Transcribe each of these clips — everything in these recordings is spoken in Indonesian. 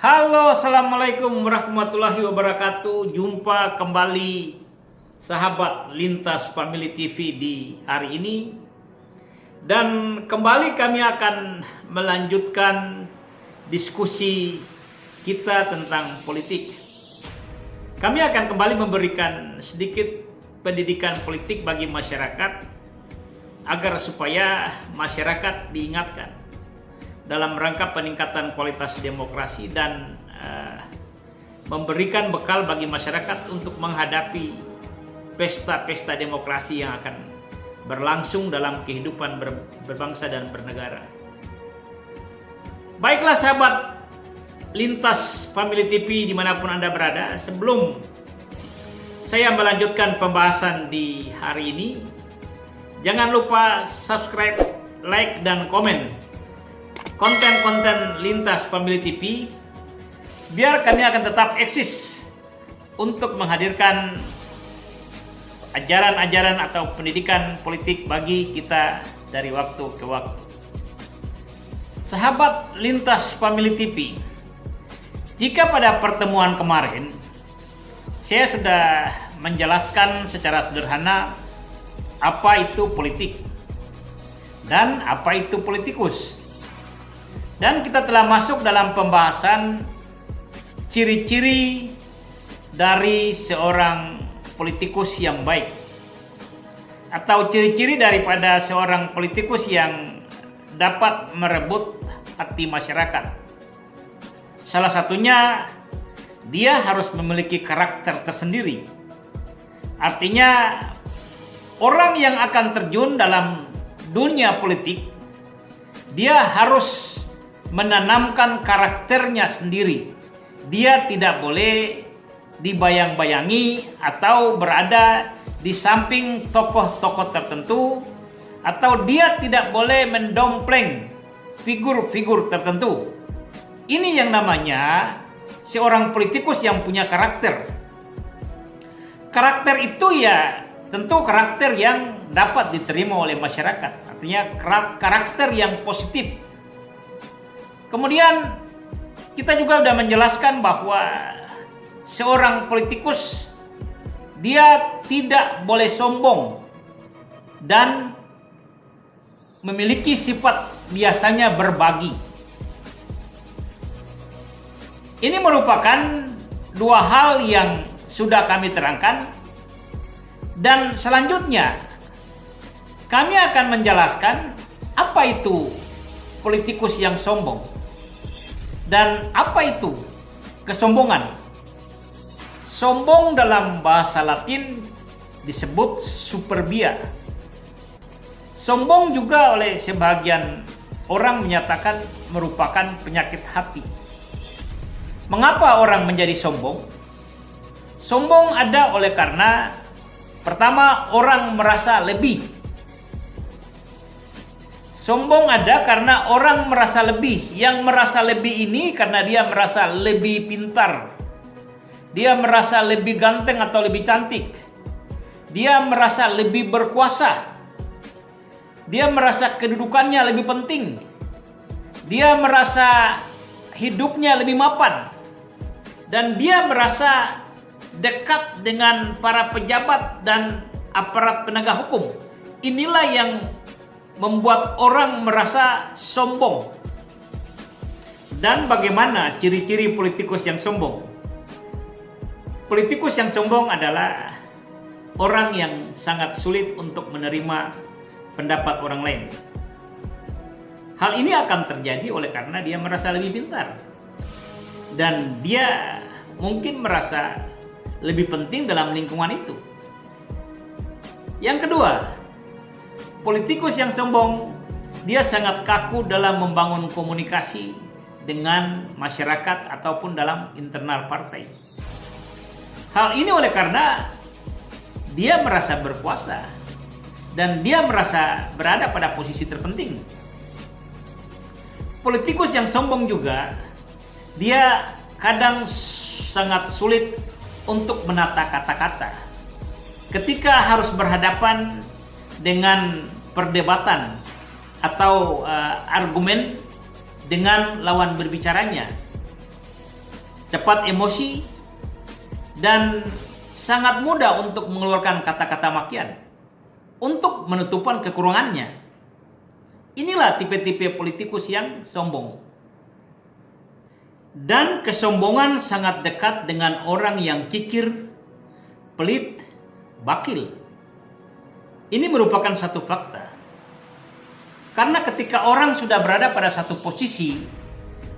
Halo, assalamualaikum warahmatullahi wabarakatuh. Jumpa kembali sahabat Lintas Family TV di hari ini. Dan kembali kami akan melanjutkan diskusi kita tentang politik. Kami akan kembali memberikan sedikit pendidikan politik bagi masyarakat agar supaya masyarakat diingatkan dalam rangka peningkatan kualitas demokrasi dan memberikan bekal bagi masyarakat untuk menghadapi pesta-pesta demokrasi yang akan berlangsung dalam kehidupan berbangsa dan bernegara. Baiklah sahabat Lintas Family TV dimanapun Anda berada, sebelum saya melanjutkan pembahasan di hari ini, jangan lupa subscribe, like, dan komen konten-konten Lintas Family TV biar kami akan tetap eksis untuk menghadirkan ajaran-ajaran atau pendidikan politik bagi kita dari waktu ke waktu. Sahabat Lintas Family TV, jika pada pertemuan kemarin saya sudah menjelaskan secara sederhana apa itu politik dan apa itu politikus. Dan kita telah masuk dalam pembahasan ciri-ciri dari seorang politikus yang baik, atau ciri-ciri daripada seorang politikus yang dapat merebut hati masyarakat. Salah satunya, dia harus memiliki karakter tersendiri. Artinya, orang yang akan terjun dalam dunia politik, dia harus menanamkan karakternya sendiri. Dia tidak boleh dibayang-bayangi atau berada di samping tokoh-tokoh tertentu, atau dia tidak boleh mendompleng figur-figur tertentu. Ini yang namanya seorang politikus yang punya karakter. Karakter itu ya tentu karakter yang dapat diterima oleh masyarakat. Artinya karakter yang positif. Kemudian kita juga sudah menjelaskan bahwa seorang politikus dia tidak boleh sombong dan memiliki sifat biasanya berbagi. Ini merupakan dua hal yang sudah kami terangkan, dan selanjutnya kami akan menjelaskan apa itu politikus yang sombong. Dan apa itu kesombongan? Sombong dalam bahasa Latin disebut superbia. Sombong juga oleh sebagian orang menyatakan merupakan penyakit hati. Mengapa orang menjadi sombong? Sombong ada oleh karena pertama, orang merasa lebih. Sombong ada karena orang merasa lebih. Yang merasa lebih ini karena dia merasa lebih pintar. Dia merasa lebih ganteng atau lebih cantik. Dia merasa lebih berkuasa. Dia merasa kedudukannya lebih penting. Dia merasa hidupnya lebih mapan. Dan dia merasa dekat dengan para pejabat dan aparat penegak hukum. Inilah yang membuat orang merasa sombong. Dan bagaimana ciri-ciri politikus yang sombong? Politikus yang sombong adalah orang yang sangat sulit untuk menerima pendapat orang lain. Hal ini akan terjadi oleh karena dia merasa lebih pintar. Dan dia mungkin merasa lebih penting dalam lingkungan itu. Yang kedua, politikus yang sombong, dia sangat kaku dalam membangun komunikasi dengan masyarakat ataupun dalam internal partai. Hal ini oleh karena dia merasa berkuasa dan dia merasa berada pada posisi terpenting. Politikus yang sombong juga, dia kadang sangat sulit untuk menata kata-kata. Ketika harus berhadapan dengan perdebatan atau argumen dengan lawan berbicaranya, cepat emosi, dan sangat mudah untuk mengeluarkan kata-kata makian untuk menutupan kekurangannya. Inilah tipe-tipe politikus yang sombong. Dan kesombongan sangat dekat dengan orang yang kikir, pelit, bakil. Ini merupakan satu fakta. Karena ketika orang sudah berada pada satu posisi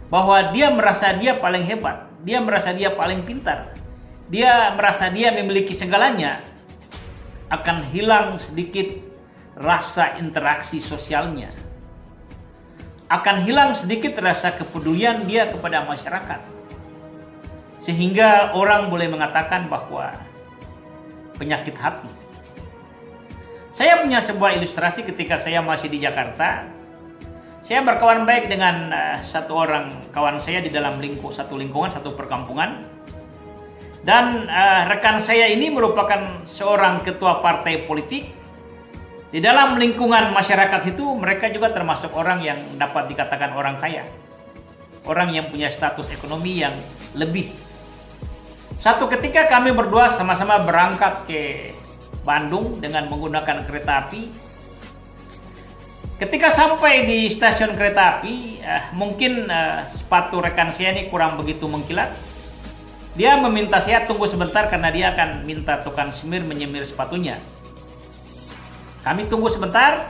bahwa dia merasa dia paling hebat, dia merasa dia paling pintar, dia merasa dia memiliki segalanya, akan hilang sedikit rasa interaksi sosialnya. Akan hilang sedikit rasa kepedulian dia kepada masyarakat. Sehingga orang boleh mengatakan bahwa penyakit hati. Saya punya sebuah ilustrasi ketika saya masih di Jakarta. Saya berkawan baik dengan satu orang kawan saya di dalam satu lingkungan, satu perkampungan. Dan rekan saya ini merupakan seorang ketua partai politik. Di dalam lingkungan masyarakat itu mereka juga termasuk orang yang dapat dikatakan orang kaya. Orang yang punya status ekonomi yang lebih. Satu ketika kami berdua sama-sama berangkat ke Bandung dengan menggunakan kereta api. Ketika sampai di stasiun kereta api, mungkin sepatu rekan saya ini kurang begitu mengkilat. Dia meminta saya tunggu sebentar karena dia akan minta tukang semir menyemir sepatunya. Kami tunggu sebentar.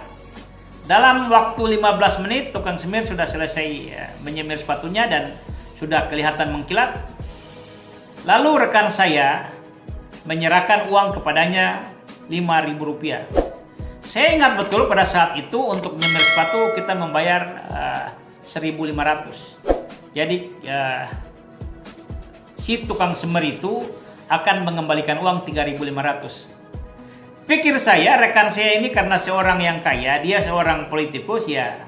Dalam waktu 15 menit tukang semir sudah selesai menyemir sepatunya dan sudah kelihatan mengkilat. Lalu rekan saya menyerahkan uang kepadanya Rp5.000. Saya ingat betul pada saat itu untuk menyemir sepatu kita membayar 1.500. Jadi si tukang semir itu akan mengembalikan uang 3.500. Pikir saya, rekan saya ini karena seorang yang kaya, dia seorang politikus, ya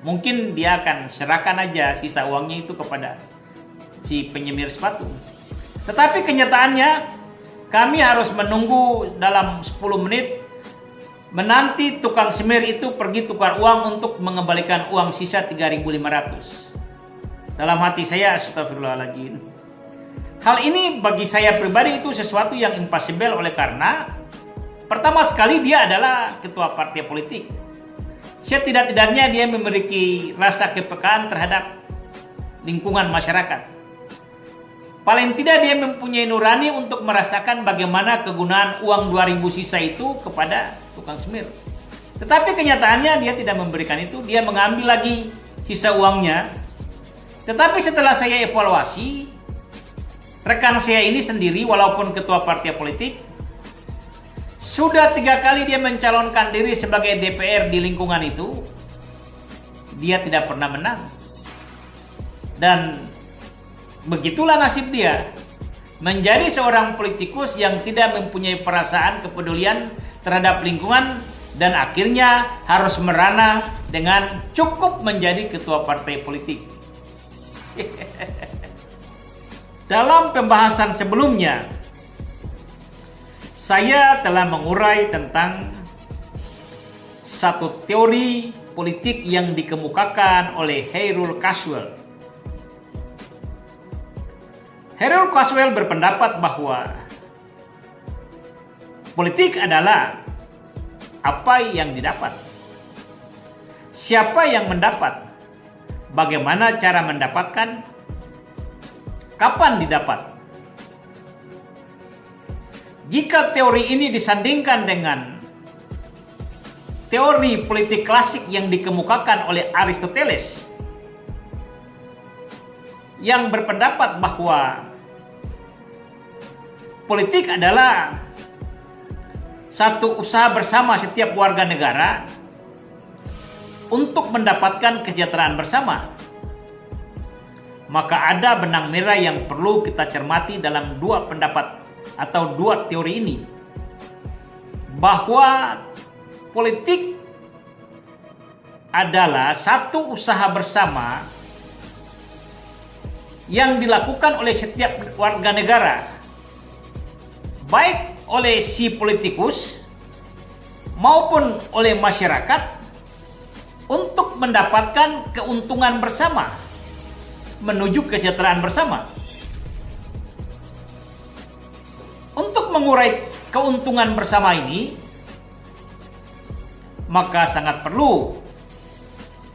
mungkin dia akan serahkan aja sisa uangnya itu kepada si penyemir sepatu. Tetapi kenyataannya kami harus menunggu dalam 10 menit menanti tukang semir itu pergi tukar uang untuk mengembalikan uang sisa 3.500. Dalam hati saya, astagfirullahaladzim. Hal ini bagi saya pribadi itu sesuatu yang impossible oleh karena pertama sekali dia adalah ketua partai politik. Setidak-tidaknya dia memiliki rasa kepekaan terhadap lingkungan masyarakat. Paling tidak dia mempunyai nurani untuk merasakan bagaimana kegunaan uang 2.000 sisa itu kepada tukang semir. Tetapi kenyataannya dia tidak memberikan itu, dia mengambil lagi sisa uangnya. Tetapi setelah saya evaluasi, rekan saya ini sendiri walaupun ketua partai politik, sudah 3 kali dia mencalonkan diri sebagai DPR di lingkungan itu, dia tidak pernah menang. Dan begitulah nasib dia, menjadi seorang politikus yang tidak mempunyai perasaan kepedulian terhadap lingkungan dan akhirnya harus merana dengan cukup menjadi ketua partai politik. Dalam pembahasan sebelumnya, saya telah mengurai tentang satu teori politik yang dikemukakan oleh Harold Caswell. Harold Caswell berpendapat bahwa politik adalah apa yang didapat. Siapa yang mendapat? Bagaimana cara mendapatkan? Kapan didapat? Jika teori ini disandingkan dengan teori politik klasik yang dikemukakan oleh Aristoteles, yang berpendapat bahwa politik adalah satu usaha bersama setiap warga negara untuk mendapatkan kesejahteraan bersama, maka ada benang merah yang perlu kita cermati dalam dua pendapat atau dua teori ini, bahwa politik adalah satu usaha bersama yang dilakukan oleh setiap warga negara, baik oleh si politikus maupun oleh masyarakat, untuk mendapatkan keuntungan bersama menuju kesejahteraan bersama. mengurai keuntungan bersama ini, maka sangat perlu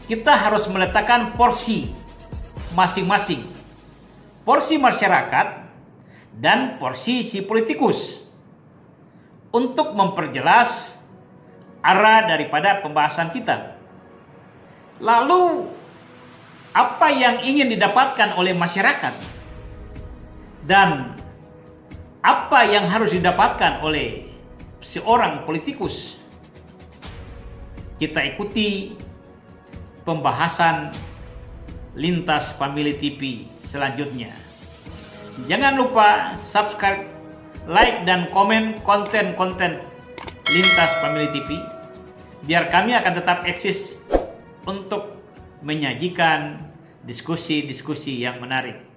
kita harus meletakkan porsi masing-masing. Porsi masyarakat dan porsi si politikus untuk memperjelas arah daripada pembahasan kita. Lalu, apa yang ingin didapatkan oleh masyarakat dan apa yang harus didapatkan oleh seorang politikus? Kita ikuti pembahasan Lintas Family TV selanjutnya. Jangan lupa subscribe, like, dan komen konten-konten Lintas Family TV, biar kami akan tetap eksis untuk menyajikan diskusi-diskusi yang menarik.